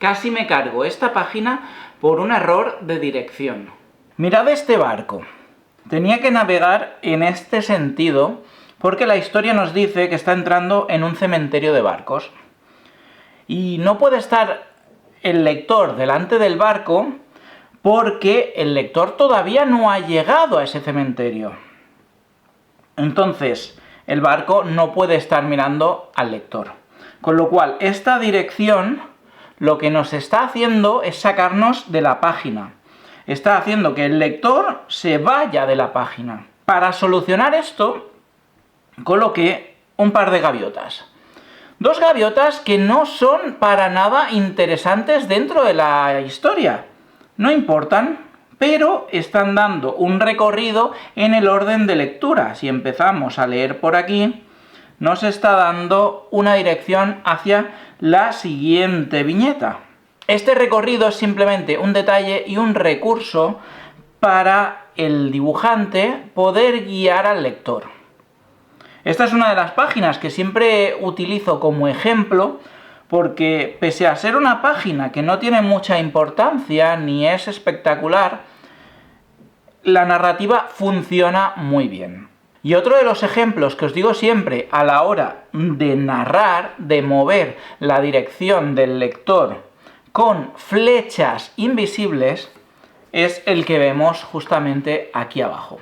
Casi me cargo esta página por un error de dirección. Mirad este barco. Tenía que navegar en este sentido porque la historia nos dice que está entrando en un cementerio de barcos. Y no puede estar el lector delante del barco porque el lector todavía no ha llegado a ese cementerio. Entonces, el barco no puede estar mirando al lector. Con lo cual, esta dirección lo que nos está haciendo es sacarnos de la página. Está haciendo que el lector se vaya de la página. Para solucionar esto, coloqué un par de gaviotas. Dos gaviotas que no son para nada interesantes dentro de la historia. No importan, pero están dando un recorrido en el orden de lectura. Si empezamos a leer por aquí, nos está dando una dirección hacia la siguiente viñeta. Este recorrido es simplemente un detalle y un recurso para el dibujante poder guiar al lector. Esta es una de las páginas que siempre utilizo como ejemplo porque pese a ser una página que no tiene mucha importancia ni es espectacular, la narrativa funciona muy bien. Y otro de los ejemplos que os digo siempre a la hora de narrar, de mover la dirección del lector con flechas invisibles, es el que vemos justamente aquí abajo.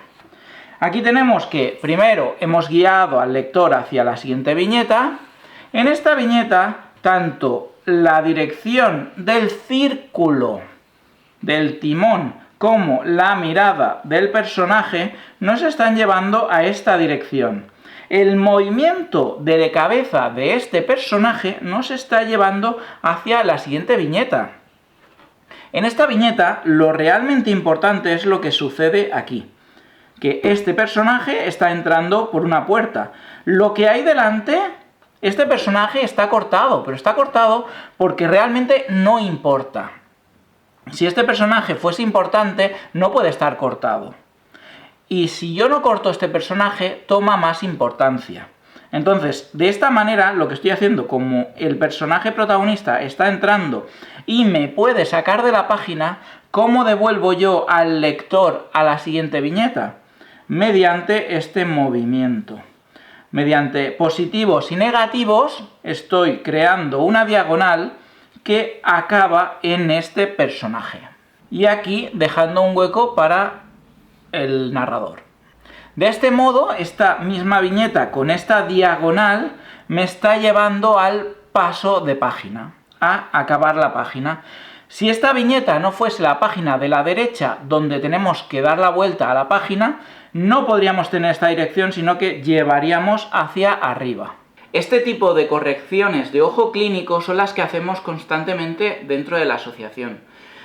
Aquí tenemos que primero hemos guiado al lector hacia la siguiente viñeta. En esta viñeta, tanto la dirección del círculo del timón como la mirada del personaje nos están llevando a esta dirección. El movimiento de la cabeza de este personaje nos está llevando hacia la siguiente viñeta. En esta viñeta, lo realmente importante es lo que sucede aquí. Que este personaje está entrando por una puerta. Lo que hay delante, este personaje está cortado, pero está cortado porque realmente no importa. Si este personaje fuese importante, no puede estar cortado. Y si yo no corto este personaje, toma más importancia. Entonces, de esta manera, lo que estoy haciendo, como el personaje protagonista está entrando y me puede sacar de la página, ¿cómo devuelvo yo al lector a la siguiente viñeta? Mediante este movimiento. Mediante positivos y negativos, estoy creando una diagonal que acaba en este personaje. Y aquí dejando un hueco para el narrador. De este modo, esta misma viñeta con esta diagonal me está llevando al paso de página, a acabar la página. Si esta viñeta no fuese la página de la derecha donde tenemos que dar la vuelta a la página, no podríamos tener esta dirección, sino que llevaríamos hacia arriba. Este tipo de correcciones de ojo clínico son las que hacemos constantemente dentro de la asociación.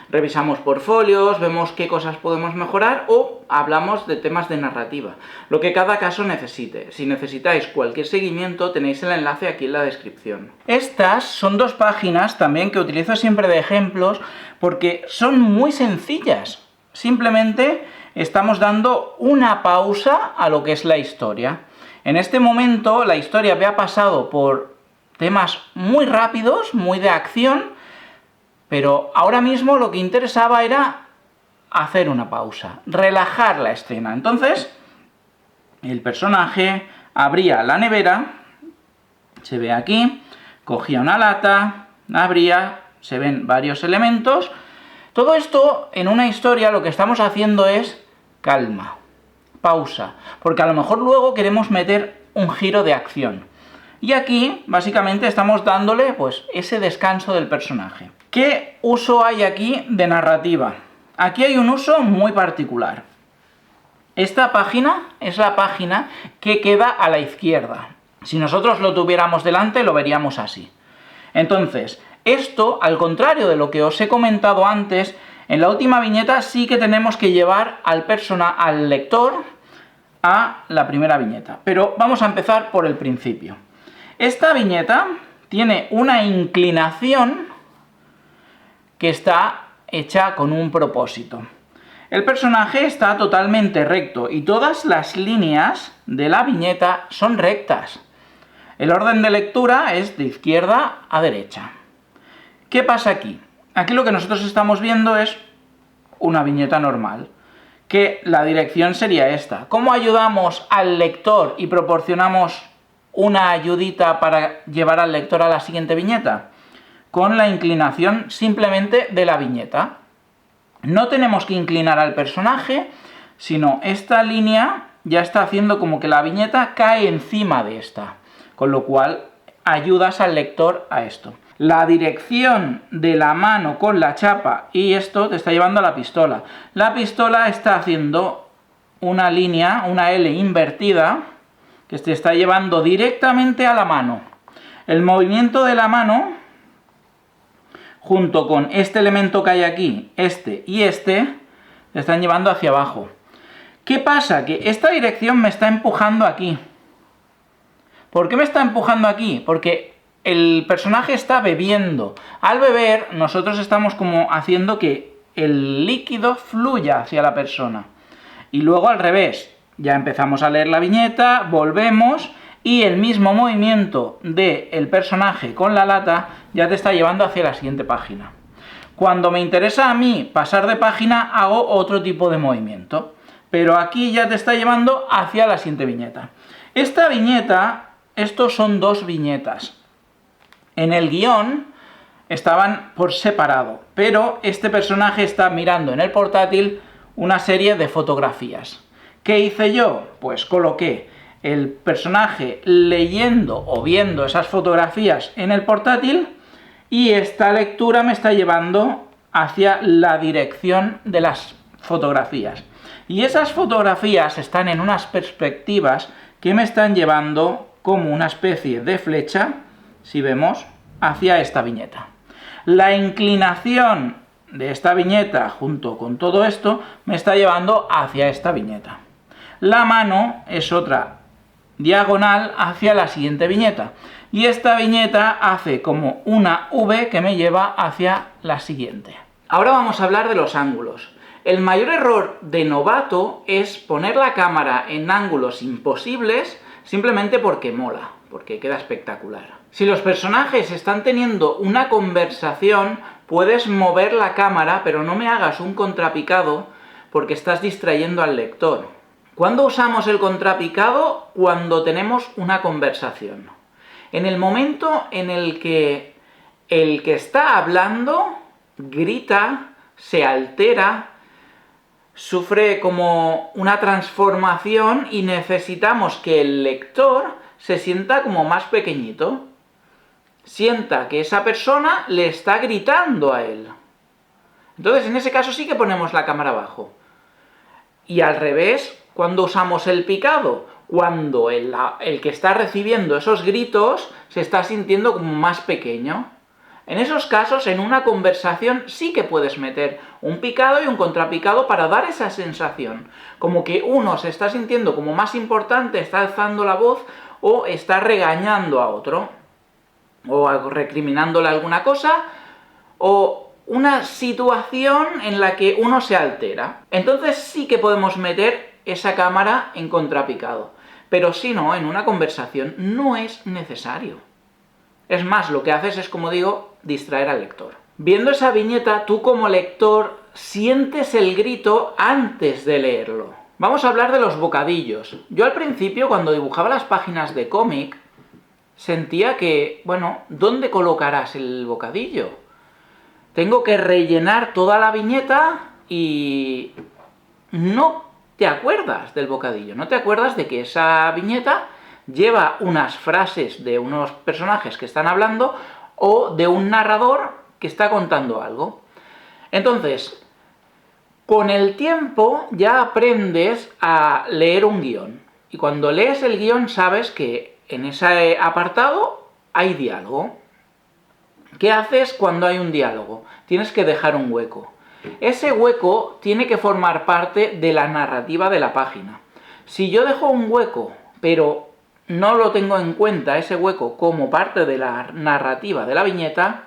Revisamos portfolios, vemos qué cosas podemos mejorar o hablamos de temas de narrativa, lo que cada caso necesite. Si necesitáis cualquier seguimiento, tenéis el enlace aquí en la descripción. Estas son dos páginas también que utilizo siempre de ejemplos porque son muy sencillas. Simplemente estamos dando una pausa a lo que es la historia. En este momento la historia había pasado por temas muy rápidos, muy de acción, pero ahora mismo lo que interesaba era hacer una pausa, relajar la escena. Entonces, el personaje abría la nevera, se ve aquí, cogía una lata, abría, se ven varios elementos. Todo esto en una historia lo que estamos haciendo es calma. Pausa, porque a lo mejor luego queremos meter un giro de acción. Y aquí, básicamente, estamos dándole pues ese descanso del personaje. ¿Qué uso hay aquí de narrativa? Aquí hay un uso muy particular. Esta página es la página que queda a la izquierda. Si nosotros lo tuviéramos delante, lo veríamos así. Entonces, esto, al contrario de lo que os he comentado antes, en la última viñeta sí que tenemos que llevar al lector a la primera viñeta. Pero vamos a empezar por el principio. Esta viñeta tiene una inclinación que está hecha con un propósito. El personaje está totalmente recto y todas las líneas de la viñeta son rectas. El orden de lectura es de izquierda a derecha. ¿Qué pasa aquí? Aquí lo que nosotros estamos viendo es una viñeta normal, que la dirección sería esta. ¿Cómo ayudamos al lector y proporcionamos una ayudita para llevar al lector a la siguiente viñeta? Con la inclinación simplemente de la viñeta. No tenemos que inclinar al personaje, sino esta línea ya está haciendo como que la viñeta cae encima de esta, con lo cual ayudas al lector a esto. La dirección de la mano con la chapa y esto te está llevando a la pistola. La pistola está haciendo una línea, una L invertida, que te está llevando directamente a la mano. El movimiento de la mano, junto con este elemento que hay aquí, este y este, te están llevando hacia abajo. ¿Qué pasa? Que esta dirección me está empujando aquí. ¿Por qué me está empujando aquí? Porque el personaje está bebiendo. Al beber, nosotros estamos como haciendo que el líquido fluya hacia la persona. Y luego al revés. Ya empezamos a leer la viñeta, volvemos y el mismo movimiento del personaje con la lata ya te está llevando hacia la siguiente página. Cuando me interesa a mí pasar de página, hago otro tipo de movimiento. Pero aquí ya te está llevando hacia la siguiente viñeta. Esta viñeta, estos son dos viñetas. En el guión estaban por separado, pero este personaje está mirando en el portátil una serie de fotografías. ¿Qué hice yo? Pues coloqué el personaje leyendo o viendo esas fotografías en el portátil y esta lectura me está llevando hacia la dirección de las fotografías. Y esas fotografías están en unas perspectivas que me están llevando como una especie de flecha, si vemos, hacia esta viñeta. La inclinación de esta viñeta junto con todo esto me está llevando hacia esta viñeta. La mano es otra diagonal hacia la siguiente viñeta. Y esta viñeta hace como una V que me lleva hacia la siguiente. Ahora vamos a hablar de los ángulos. El mayor error de novato es poner la cámara en ángulos imposibles simplemente porque mola, porque queda espectacular. Si los personajes están teniendo una conversación, puedes mover la cámara, pero no me hagas un contrapicado porque estás distrayendo al lector. ¿Cuándo usamos el contrapicado? Cuando tenemos una conversación. En el momento en el que está hablando grita, se altera, sufre como una transformación y necesitamos que el lector se sienta como más pequeñito. Sienta que esa persona le está gritando a él. Entonces, en ese caso sí que ponemos la cámara abajo. Y al revés, ¿cuándo usamos el picado? Cuando el que está recibiendo esos gritos se está sintiendo como más pequeño. En esos casos, en una conversación sí que puedes meter un picado y un contrapicado para dar esa sensación. Como que uno se está sintiendo como más importante, está alzando la voz o está regañando a otro. O recriminándole alguna cosa, o una situación en la que uno se altera. Entonces sí que podemos meter esa cámara en contrapicado. Pero si no, en una conversación no es necesario. Es más, lo que haces es, como digo, distraer al lector. Viendo esa viñeta, tú como lector sientes el grito antes de leerlo. Vamos a hablar de los bocadillos. Yo al principio, cuando dibujaba las páginas de cómic, sentía que, bueno, ¿dónde colocarás el bocadillo? Tengo que rellenar toda la viñeta y no te acuerdas del bocadillo, no te acuerdas de que esa viñeta lleva unas frases de unos personajes que están hablando o de un narrador que está contando algo. Entonces, con el tiempo ya aprendes a leer un guión. Y cuando lees el guión sabes que en ese apartado hay diálogo. ¿Qué haces cuando hay un diálogo? Tienes que dejar un hueco. Ese hueco tiene que formar parte de la narrativa de la página. Si yo dejo un hueco, pero no lo tengo en cuenta, ese hueco, como parte de la narrativa de la viñeta,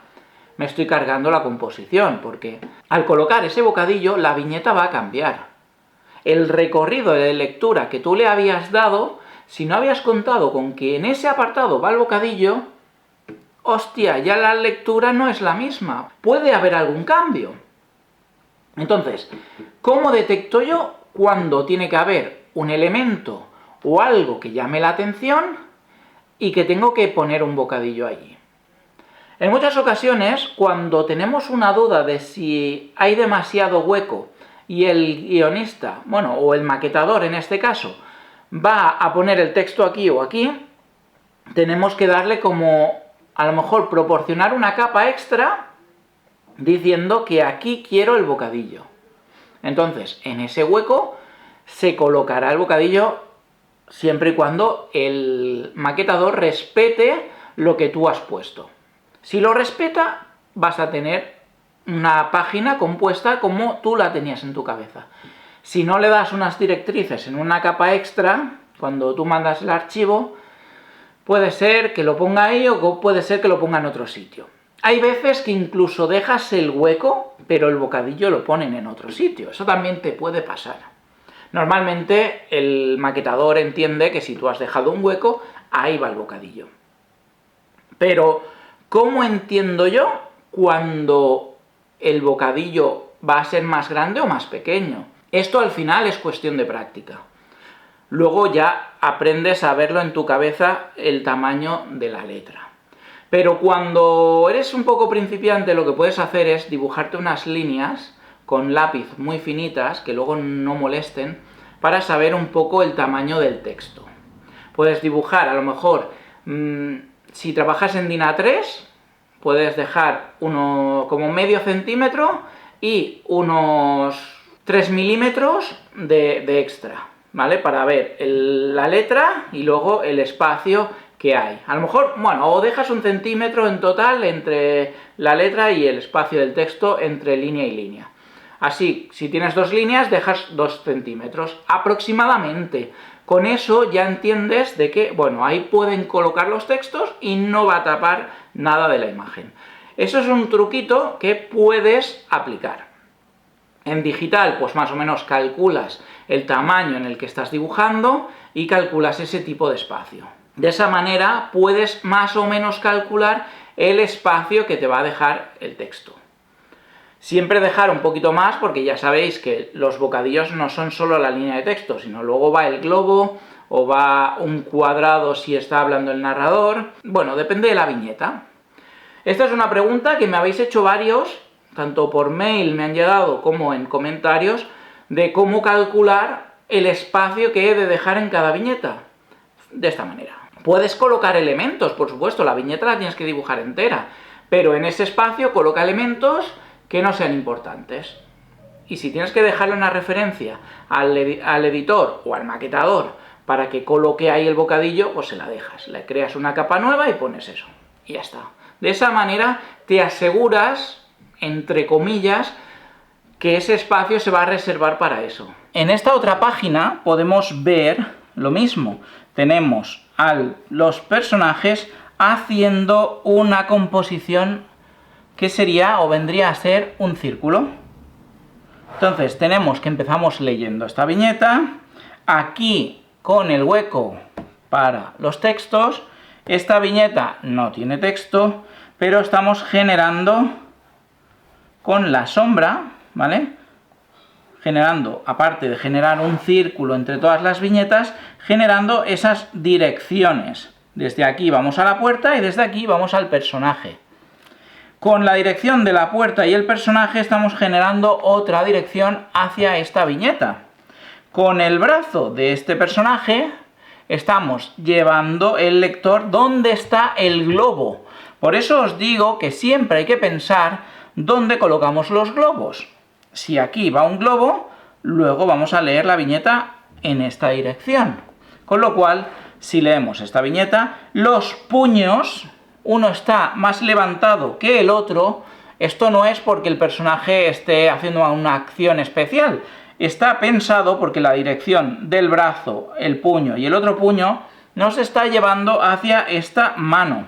me estoy cargando la composición, porque al colocar ese bocadillo, la viñeta va a cambiar. El recorrido de lectura que tú le habías dado, si no habías contado con que en ese apartado va el bocadillo, hostia, ya la lectura no es la misma, puede haber algún cambio. Entonces, ¿cómo detecto yo cuando tiene que haber un elemento o algo que llame la atención y que tengo que poner un bocadillo allí? En muchas ocasiones, cuando tenemos una duda de si hay demasiado hueco y el guionista, bueno, o el maquetador en este caso, va a poner el texto aquí o aquí, tenemos que darle como, a lo mejor, proporcionar una capa extra diciendo que aquí quiero el bocadillo. Entonces, en ese hueco se colocará el bocadillo siempre y cuando el maquetador respete lo que tú has puesto. Si lo respeta, vas a tener una página compuesta como tú la tenías en tu cabeza. Si no le das unas directrices en una capa extra, cuando tú mandas el archivo, puede ser que lo ponga ahí o puede ser que lo ponga en otro sitio. Hay veces que incluso dejas el hueco, pero el bocadillo lo ponen en otro sitio. Eso también te puede pasar. Normalmente el maquetador entiende que si tú has dejado un hueco, ahí va el bocadillo. Pero, ¿cómo entiendo yo cuando el bocadillo va a ser más grande o más pequeño? Esto al final es cuestión de práctica. Luego ya aprendes a verlo en tu cabeza el tamaño de la letra. Pero cuando eres un poco principiante, lo que puedes hacer es dibujarte unas líneas con lápiz muy finitas, que luego no molesten, para saber un poco el tamaño del texto. Puedes dibujar, a lo mejor, si trabajas en DIN A3, puedes dejar uno como medio centímetro y unos 3 milímetros de extra, ¿vale? Para ver la letra y luego el espacio que hay. A lo mejor, bueno, o dejas 1 centímetro en total entre la letra y el espacio del texto entre línea y línea. Así, si tienes 2 líneas, dejas 2 centímetros aproximadamente. Con eso ya entiendes de que, bueno, ahí pueden colocar los textos y no va a tapar nada de la imagen. Eso es un truquito que puedes aplicar. En digital, pues más o menos calculas el tamaño en el que estás dibujando y calculas ese tipo de espacio. De esa manera puedes más o menos calcular el espacio que te va a dejar el texto. Siempre dejar un poquito más, porque ya sabéis que los bocadillos no son solo la línea de texto, sino luego va el globo o va un cuadrado si está hablando el narrador. Bueno, depende de la viñeta. Esta es una pregunta que me habéis hecho varios, tanto por mail me han llegado como en comentarios, de cómo calcular el espacio que he de dejar en cada viñeta. De esta manera. Puedes colocar elementos, por supuesto, la viñeta la tienes que dibujar entera, pero en ese espacio coloca elementos que no sean importantes. Y si tienes que dejarle una referencia al editor o al maquetador para que coloque ahí el bocadillo, pues se la dejas. Le creas una capa nueva y pones eso. Y ya está. De esa manera te aseguras, entre comillas, que ese espacio se va a reservar para eso. En esta otra página podemos ver lo mismo. Tenemos a los personajes haciendo una composición que sería o vendría a ser un círculo. Entonces tenemos que empezamos leyendo esta viñeta, aquí con el hueco para los textos. Esta viñeta no tiene texto, pero estamos generando con la sombra, ¿vale? Generando, aparte de generar un círculo entre todas las viñetas, generando esas direcciones. Desde aquí vamos a la puerta y desde aquí vamos al personaje. Con la dirección de la puerta y el personaje estamos generando otra dirección hacia esta viñeta. Con el brazo de este personaje estamos llevando el lector donde está el globo. Por eso os digo que siempre hay que pensar dónde colocamos los globos. Si aquí va un globo, luego vamos a leer la viñeta en esta dirección. Con lo cual, si leemos esta viñeta, los puños, uno está más levantado que el otro. Esto no es porque el personaje esté haciendo una acción especial. Está pensado porque la dirección del brazo, el puño y el otro puño nos está llevando hacia esta mano.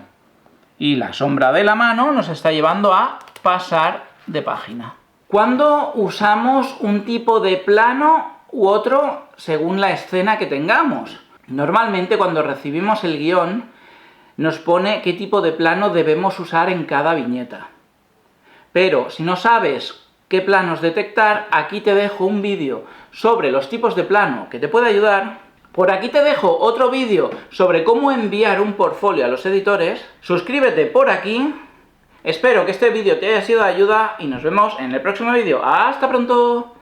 Y la sombra de la mano nos está llevando a pasar de página. ¿Cuándo usamos un tipo de plano u otro según la escena que tengamos? Normalmente cuando recibimos el guión, nos pone qué tipo de plano debemos usar en cada viñeta. Pero si no sabes qué planos detectar, aquí te dejo un vídeo sobre los tipos de plano que te puede ayudar. Por aquí te dejo otro vídeo sobre cómo enviar un portfolio a los editores. Suscríbete por aquí. Espero que este vídeo te haya sido de ayuda y nos vemos en el próximo vídeo. ¡Hasta pronto!